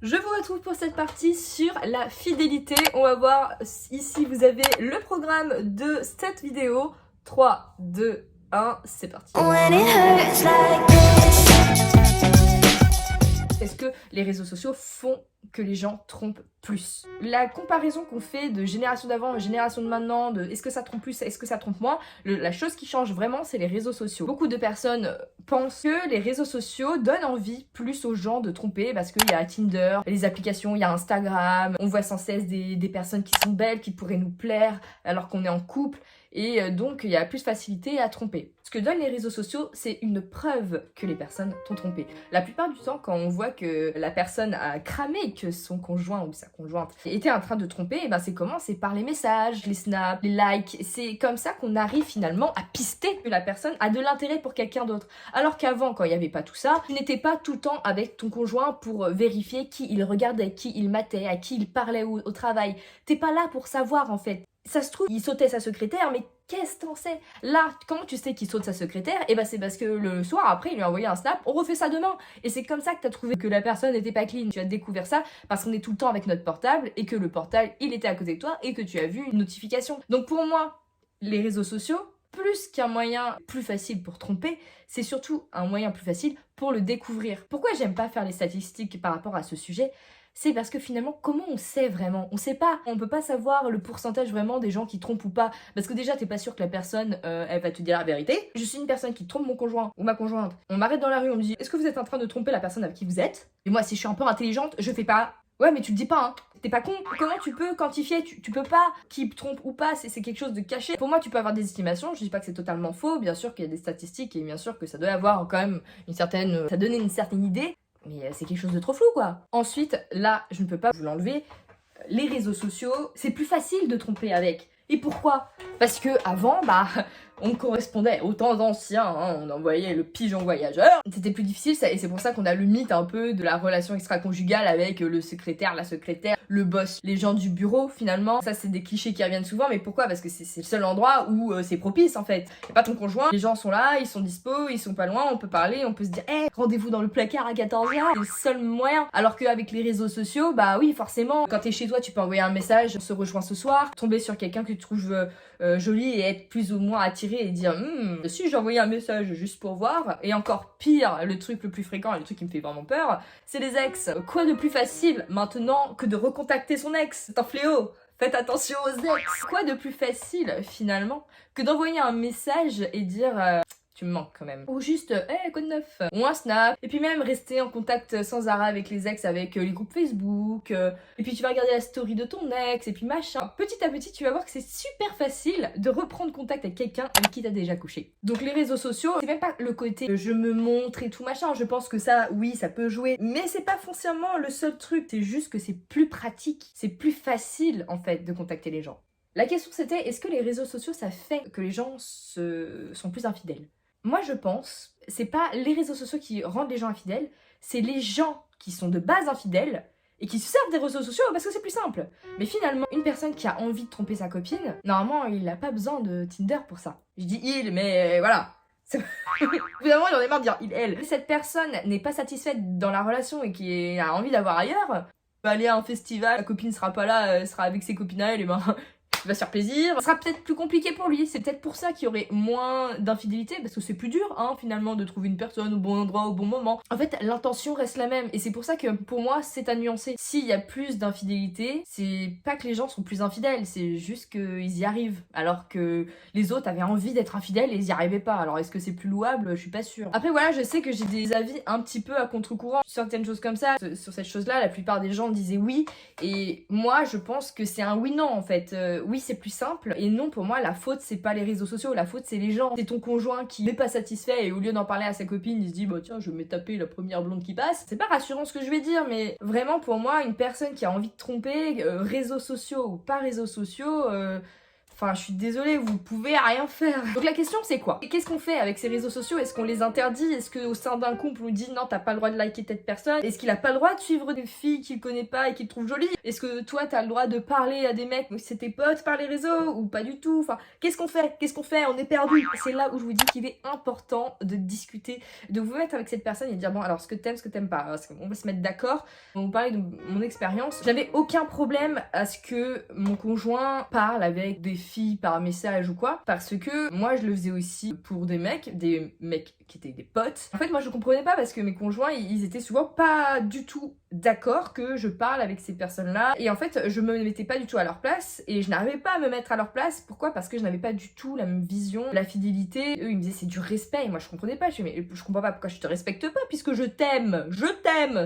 Je vous retrouve pour cette partie sur la fidélité. On va voir ici, vous avez le programme de cette vidéo. 3, 2, 1, c'est parti. Est-ce que les réseaux sociaux font que les gens trompent plus? La comparaison qu'on fait de génération d'avant, génération de maintenant, de est-ce que ça trompe plus, est-ce que ça trompe moins, la chose qui change vraiment, c'est les réseaux sociaux. Beaucoup de personnes pensent que les réseaux sociaux donnent envie plus aux gens de tromper parce qu'il y a Tinder, les applications, il y a Instagram, on voit sans cesse des personnes qui sont belles, qui pourraient nous plaire alors qu'on est en couple. Et donc, il y a plus de facilité à tromper. Ce que donnent les réseaux sociaux, c'est une preuve que les personnes t'ont trompé. La plupart du temps, quand on voit que la personne a cramé que son conjoint ou sa conjointe était en train de tromper, et ben c'est comment? C'est par les messages, les snaps, les likes. C'est comme ça qu'on arrive finalement à pister que la personne a de l'intérêt pour quelqu'un d'autre. Alors qu'avant, quand il n'y avait pas tout ça, tu n'étais pas tout le temps avec ton conjoint pour vérifier qui il regardait, qui il matait, à qui il parlait au travail. T'es pas là pour savoir en fait. Ça se trouve, il sautait sa secrétaire, mais qu'est-ce que t'en sais? Là, comment tu sais qu'il saute sa secrétaire? Et bah c'est parce que le soir après, il lui a envoyé un snap, on refait ça demain. Et c'est comme ça que t'as trouvé que la personne n'était pas clean. Tu as découvert ça parce qu'on est tout le temps avec notre portable et que le portable, il était à côté de toi et que tu as vu une notification. Donc pour moi, les réseaux sociaux, plus qu'un moyen plus facile pour tromper, c'est surtout un moyen plus facile pour le découvrir. Pourquoi j'aime pas faire les statistiques par rapport à ce sujet? C'est parce que finalement, comment on sait vraiment? On sait pas. On peut pas savoir le pourcentage vraiment des gens qui trompent ou pas. Parce que déjà, t'es pas sûr que la personne, elle va te dire la vérité. Je suis une personne qui trompe mon conjoint ou ma conjointe. On m'arrête dans la rue, on me dit, est-ce que vous êtes en train de tromper la personne avec qui vous êtes? Et moi, si je suis un peu intelligente, je fais pas. Ouais, mais tu le dis pas, hein. T'es pas con. Comment tu peux quantifier? Tu peux pas. Qui trompe ou pas, c'est quelque chose de caché. Pour moi, tu peux avoir des estimations. Je dis pas que c'est totalement faux. Bien sûr qu'il y a des statistiques et bien sûr que ça doit avoir quand même une certaine. Ça donnait une certaine idée. Mais c'est quelque chose de trop flou, quoi. Ensuite, là, je ne peux pas vous l'enlever. Les réseaux sociaux, c'est plus facile de tromper avec. Et pourquoi? Parce que avant, on correspondait aux temps anciens, hein, on envoyait le pigeon voyageur. C'était plus difficile, ça, et c'est pour ça qu'on a le mythe un peu de la relation extra-conjugale avec le secrétaire, la secrétaire, le boss, les gens du bureau, finalement. Ça, c'est des clichés qui reviennent souvent, mais pourquoi? Parce que c'est le seul endroit où c'est propice, en fait. Y'a pas ton conjoint, les gens sont là, ils sont dispo, ils sont pas loin, on peut parler, on peut se dire, hey, rendez-vous dans le placard à 14h, c'est le seul moyen. Alors qu'avec les réseaux sociaux, bah oui, forcément, quand t'es chez toi, tu peux envoyer un message, on se rejoint ce soir, tomber sur quelqu'un que tu trouves jolie et être plus ou moins attiré et dire si j'ai envoyé un message juste pour voir. Et encore pire, le truc le plus fréquent et le truc qui me fait vraiment peur, c'est les ex. Quoi de plus facile maintenant que de recontacter son ex? C'est un fléau. Faites attention aux ex. Quoi de plus facile finalement que d'envoyer un message et dire tu me manques quand même. Ou juste, hey, quoi de neuf? Ou un snap. Et puis même rester en contact sans arrêt avec les ex, avec les groupes Facebook. Et puis tu vas regarder la story de ton ex, et puis machin. Petit à petit, tu vas voir que c'est super facile de reprendre contact avec quelqu'un avec qui t'as déjà couché. Donc les réseaux sociaux, c'est même pas le côté je me montre et tout machin. Je pense que ça, oui, ça peut jouer. Mais c'est pas foncièrement le seul truc. C'est juste que c'est plus pratique. C'est plus facile, en fait, de contacter les gens. La question c'était, est-ce que les réseaux sociaux, ça fait que les gens sont plus infidèles? Moi, je pense, c'est pas les réseaux sociaux qui rendent les gens infidèles, c'est les gens qui sont de base infidèles et qui se servent des réseaux sociaux parce que c'est plus simple. Mais finalement, une personne qui a envie de tromper sa copine, normalement, il n'a pas besoin de Tinder pour ça. Je dis il, mais voilà. Évidemment, il en est marre de dire il, elle. Si cette personne n'est pas satisfaite dans la relation et qui a envie d'avoir ailleurs, va aller à un festival, la copine sera pas là, elle sera avec ses copines à elle, et ben... il va se faire plaisir, ça sera peut-être plus compliqué pour lui, c'est peut-être pour ça qu'il y aurait moins d'infidélité, parce que c'est plus dur, hein, finalement, de trouver une personne au bon endroit, au bon moment. En fait, l'intention reste la même, et c'est pour ça que, pour moi, c'est à nuancer. S'il y a plus d'infidélité, c'est pas que les gens sont plus infidèles, c'est juste qu'ils y arrivent, alors que les autres avaient envie d'être infidèles et ils y arrivaient pas. Alors est-ce que c'est plus louable? Je suis pas sûre. Après voilà, je sais que j'ai des avis un petit peu à contre-courant sur certaines choses comme ça. Sur cette chose-là, la plupart des gens disaient oui, et moi, je pense que c'est un oui-non, en fait. Oui, c'est plus simple. Et non, pour moi, la faute, c'est pas les réseaux sociaux. La faute, c'est les gens. C'est ton conjoint qui n'est pas satisfait et au lieu d'en parler à sa copine, il se dit, bah tiens, je vais me taper la première blonde qui passe. C'est pas rassurant ce que je vais dire, mais vraiment, pour moi, une personne qui a envie de tromper, réseaux sociaux ou pas réseaux sociaux, Enfin, je suis désolée, vous pouvez rien faire. Donc la question c'est quoi? Qu'est-ce qu'on fait avec ces réseaux sociaux? Est-ce qu'on les interdit? Est-ce qu'au sein d'un couple on dit non, t'as pas le droit de liker telle personne? Est-ce qu'il a pas le droit de suivre des filles qu'il connaît pas et qu'il trouve jolies? Est-ce que toi t'as le droit de parler à des mecs, c'est tes potes par les réseaux ou pas du tout? Enfin, qu'est-ce qu'on fait? Qu'est-ce qu'on fait? On est perdu. C'est là où je vous dis qu'il est important de discuter, de vous mettre avec cette personne et de dire bon alors ce que t'aimes pas, parce qu'on va se mettre d'accord. On va parler de mon expérience. J'avais aucun problème à ce que mon conjoint parle avec des filles par message ou quoi, parce que moi je le faisais aussi pour des mecs qui étaient des potes. En fait moi je comprenais pas parce que mes conjoints ils étaient souvent pas du tout d'accord que je parle avec ces personnes-là, et en fait je me mettais pas du tout à leur place et je n'arrivais pas à me mettre à leur place. Pourquoi? Parce que je n'avais pas du tout la même vision, la fidélité. Eux ils me disaient c'est du respect et moi je comprenais pas. Je disais mais je comprends pas pourquoi je te respecte pas puisque je t'aime,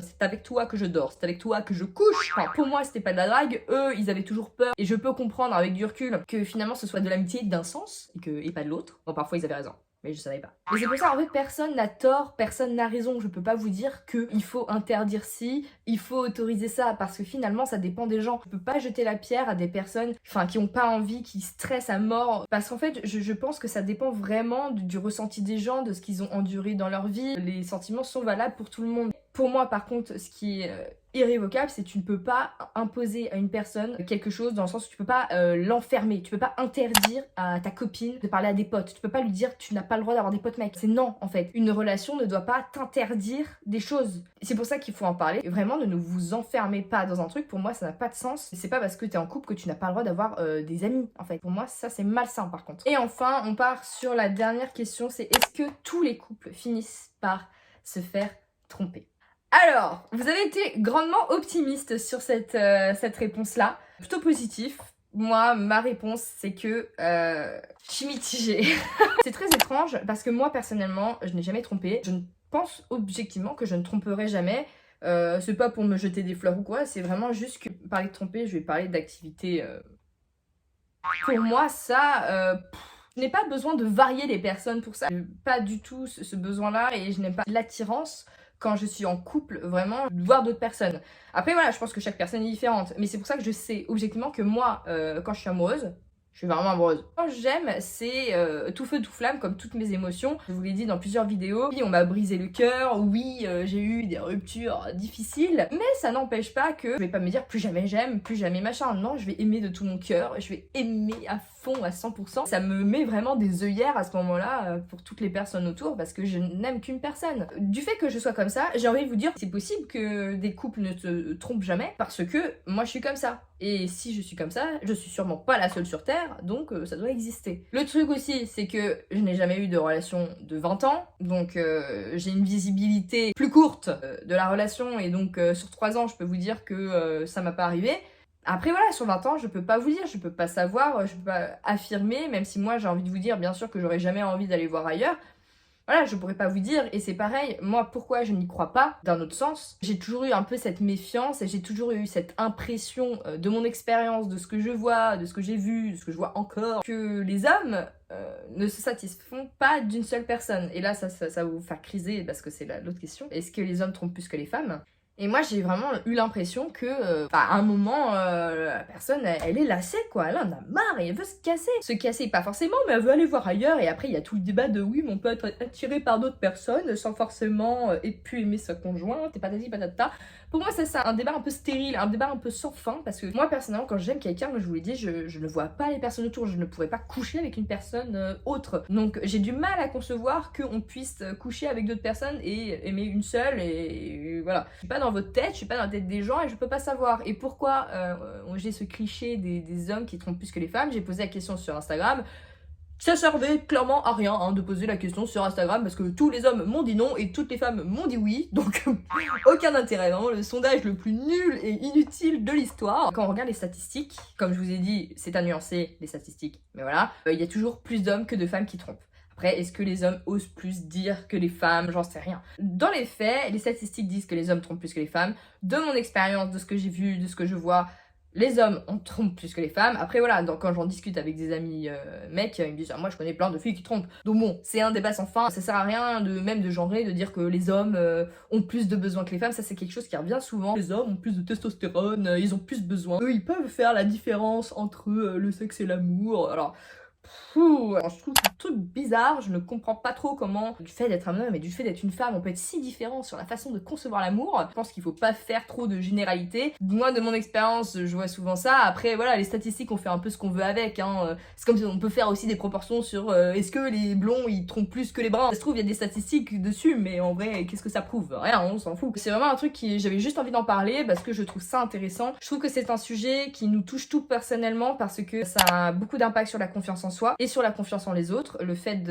c'est avec toi que je dors, c'est avec toi que je couche. Enfin pour moi c'était pas de la drague, eux ils avaient toujours peur et je peux comprendre avec du recul que finalement ce soit de l'amitié d'un sens et pas de l'autre. Bon parfois ils avaient raison, mais je savais pas. Et c'est pour ça en fait personne n'a tort, personne n'a raison. Je peux pas vous dire que il faut interdire ci, il faut autoriser ça, parce que finalement ça dépend des gens. Je peux pas jeter la pierre à des personnes qui ont pas envie, qui stressent à mort, parce qu'en fait je pense que ça dépend vraiment du ressenti des gens, de ce qu'ils ont enduré dans leur vie. Les sentiments sont valables pour tout le monde. Pour moi par contre ce qui est irrévocable, c'est que tu ne peux pas imposer à une personne quelque chose, dans le sens où tu peux pas l'enfermer, tu peux pas interdire à ta copine de parler à des potes, tu peux pas lui dire tu n'as pas le droit d'avoir des potes mecs. C'est non en fait. Une relation ne doit pas t'interdire des choses. C'est pour ça qu'il faut en parler. Et vraiment ne vous enfermez pas dans un truc, pour moi ça n'a pas de sens. C'est pas parce que t'es en couple que tu n'as pas le droit d'avoir des amis en fait. Pour moi ça c'est malsain par contre. Et enfin on part sur la dernière question, c'est est-ce que tous les couples finissent par se faire tromper? Alors, vous avez été grandement optimiste sur cette réponse-là. Plutôt positif. Moi, ma réponse, c'est que je suis mitigée. C'est très étrange parce que moi, personnellement, je n'ai jamais trompé. Je pense objectivement que je ne tromperai jamais. C'est pas pour me jeter des fleurs ou quoi, c'est vraiment juste que parler de tromper, je vais parler d'activité. Pour moi, ça... je n'ai pas besoin de varier les personnes pour ça. Je n'ai pas du tout ce besoin-là et je n'aime pas l'attirance quand je suis en couple, vraiment, de voir d'autres personnes. Après voilà, je pense que chaque personne est différente, mais c'est pour ça que je sais objectivement que moi, quand je suis amoureuse, je suis vraiment amoureuse. Quand j'aime, c'est tout feu, tout flamme, comme toutes mes émotions. Je vous l'ai dit dans plusieurs vidéos. Oui, on m'a brisé le cœur, oui, j'ai eu des ruptures difficiles, mais ça n'empêche pas que je vais pas me dire plus jamais j'aime, plus jamais machin. Non, je vais aimer de tout mon cœur, je vais aimer à fond, à 100%. Ça me met vraiment des œillères à ce moment-là pour toutes les personnes autour, parce que je n'aime qu'une personne. Du fait que je sois comme ça, j'ai envie de vous dire c'est possible que des couples ne se trompent jamais, parce que moi je suis comme ça. Et si je suis comme ça, je suis sûrement pas la seule sur Terre, donc ça doit exister. Le truc aussi, c'est que je n'ai jamais eu de relation de 20 ans, donc j'ai une visibilité plus courte de la relation, et donc sur 3 ans, je peux vous dire que ça m'a pas arrivé. Après voilà, sur 20 ans, je peux pas vous dire, je peux pas savoir, je peux pas affirmer, même si moi j'ai envie de vous dire bien sûr que j'aurais jamais envie d'aller voir ailleurs. Voilà, je pourrais pas vous dire, et c'est pareil, moi pourquoi je n'y crois pas, d'un autre sens, j'ai toujours eu un peu cette méfiance et j'ai toujours eu cette impression de mon expérience, de ce que je vois, de ce que j'ai vu, de ce que je vois encore, que les hommes ne se satisfont pas d'une seule personne. Et là ça va vous faire criser parce que c'est l'autre question. Est-ce que les hommes trompent plus que les femmes ? Et moi j'ai vraiment eu l'impression que à un moment la personne elle est lassée quoi, elle en a marre et elle veut se casser. Se casser pas forcément, mais elle veut aller voir ailleurs, et après il y a tout le débat de oui mais on peut être attiré par d'autres personnes sans forcément plus aimer sa conjointe et patati patata. Pour moi c'est ça, un débat un peu stérile, un débat un peu sans fin, parce que moi personnellement quand j'aime quelqu'un, je vous l'ai dit, je ne vois pas les personnes autour, je ne pourrais pas coucher avec une personne autre. Donc j'ai du mal à concevoir qu'on puisse coucher avec d'autres personnes et aimer une seule, et voilà. Je suis pas dans votre tête, je suis pas dans la tête des gens et je peux pas savoir. Et pourquoi j'ai ce cliché des hommes qui trompent plus que les femmes? J'ai posé la question sur Instagram. Ça servait clairement à rien de poser la question sur Instagram, parce que tous les hommes m'ont dit non et toutes les femmes m'ont dit oui, donc aucun intérêt, vraiment le sondage le plus nul et inutile de l'histoire. Quand on regarde les statistiques, comme je vous ai dit, c'est à nuancer les statistiques, mais voilà, il y a toujours plus d'hommes que de femmes qui trompent. Après, est-ce que les hommes osent plus dire que les femmes? J'en sais rien. Dans les faits, les statistiques disent que les hommes trompent plus que les femmes. De mon expérience, de ce que j'ai vu, de ce que je vois, Les hommes, on trompe plus que les femmes. Après voilà, donc quand j'en discute avec des amis mecs, ils me disent moi je connais plein de filles qui trompent. Donc bon, c'est un débat sans fin. Ça sert à rien même de genrer, de dire que les hommes ont plus de besoins que les femmes. Ça c'est quelque chose qui revient souvent. Les hommes ont plus de testostérone, ils ont plus besoin. Eux ils peuvent faire la différence entre le sexe et l'amour. Alors je trouve ce truc bizarre, je ne comprends pas trop comment du fait d'être un homme et du fait d'être une femme on peut être si différent sur la façon de concevoir l'amour. Je pense qu'il faut pas faire trop de généralité. Moi de mon expérience je vois souvent ça. Après voilà, les statistiques on fait un peu ce qu'on veut avec hein. C'est comme si on peut faire aussi des proportions sur est-ce que les blonds ils trompent plus que les bruns. Ça se trouve il y a des statistiques dessus mais en vrai qu'est-ce que ça prouve? Rien, on s'en fout. C'est vraiment un truc qui j'avais juste envie d'en parler parce que je trouve ça intéressant. Je trouve que c'est un sujet qui nous touche tout personnellement parce que ça a beaucoup d'impact sur la confiance en soi et sur la confiance en les autres. Le fait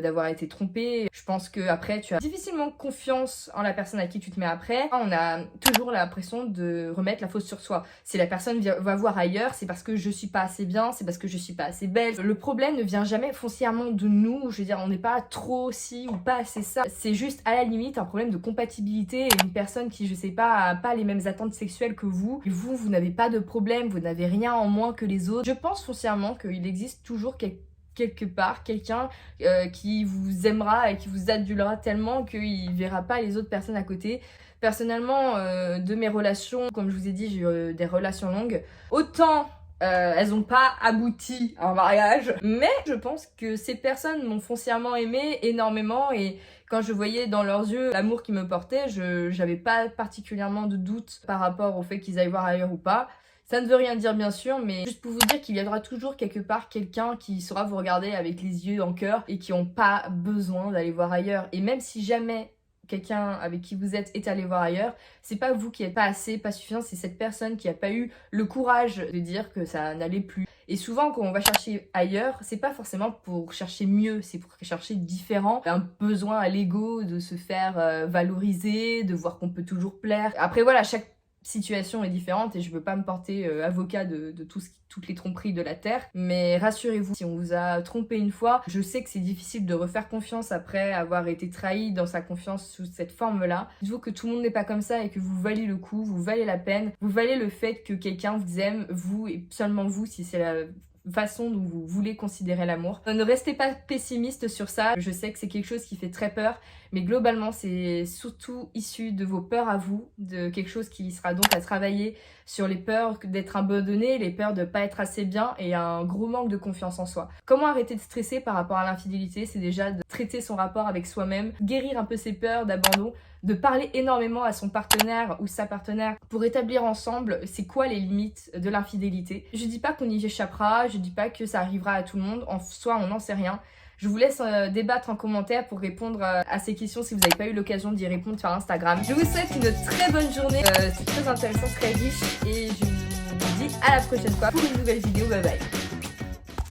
d'avoir été trompé, je pense que après tu as difficilement confiance en la personne à qui tu te mets après. On a toujours l'impression de remettre la faute sur soi. Si la personne va voir ailleurs, c'est parce que je suis pas assez bien, c'est parce que je suis pas assez belle. Le problème ne vient jamais foncièrement de nous, je veux dire on n'est pas trop ci ou pas assez ça. C'est juste à la limite un problème de compatibilité et une personne qui je sais pas a pas les mêmes attentes sexuelles que vous. Et vous n'avez pas de problème, vous n'avez rien en moins que les autres. Je pense foncièrement qu'il existe toujours quelque part quelqu'un qui vous aimera et qui vous adulera tellement qu'il verra pas les autres personnes à côté. Personnellement, de mes relations, comme je vous ai dit, j'ai eu des relations longues. Autant elles n'ont pas abouti à un mariage, mais je pense que ces personnes m'ont foncièrement aimé énormément et quand je voyais dans leurs yeux l'amour qu'ils me portaient, j'avais pas particulièrement de doute par rapport au fait qu'ils aillent voir ailleurs ou pas. Ça ne veut rien dire bien sûr, mais juste pour vous dire qu'il y aura toujours quelque part quelqu'un qui saura vous regarder avec les yeux en cœur et qui n'ont pas besoin d'aller voir ailleurs. Et même si jamais quelqu'un avec qui vous êtes est allé voir ailleurs, c'est pas vous qui n'êtes pas assez, pas suffisant, c'est cette personne qui n'a pas eu le courage de dire que ça n'allait plus. Et souvent quand on va chercher ailleurs, c'est pas forcément pour chercher mieux, c'est pour chercher différent. Un besoin à l'ego de se faire valoriser, de voir qu'on peut toujours plaire. Après voilà, chaque situation est différente et je veux pas me porter avocat de toutes les tromperies de la terre, mais rassurez-vous, si on vous a trompé une fois, je sais que c'est difficile de refaire confiance après avoir été trahi dans sa confiance sous cette forme-là. Dites-vous que tout le monde n'est pas comme ça et que vous valez le coup, vous valez la peine, vous valez le fait que quelqu'un vous aime, vous et seulement vous, si c'est la façon dont vous voulez considérer l'amour. Ne restez pas pessimiste sur ça, je sais que c'est quelque chose qui fait très peur, mais globalement c'est surtout issu de vos peurs à vous, de quelque chose qui sera donc à travailler sur les peurs d'être abandonné, les peurs de pas être assez bien et un gros manque de confiance en soi. Comment arrêter de stresser par rapport à l'infidélité? C'est déjà de traiter son rapport avec soi-même, guérir un peu ses peurs d'abandon, de parler énormément à son partenaire ou sa partenaire pour établir ensemble c'est quoi les limites de l'infidélité. Je dis pas qu'on y échappera, je dis pas que ça arrivera à tout le monde, en soi on n'en sait rien. Je vous laisse débattre en commentaire pour répondre à ces questions si vous n'avez pas eu l'occasion d'y répondre sur Instagram. Je vous souhaite une très bonne journée, c'est très intéressant, très riche et je vous dis à la prochaine fois pour une nouvelle vidéo, bye bye.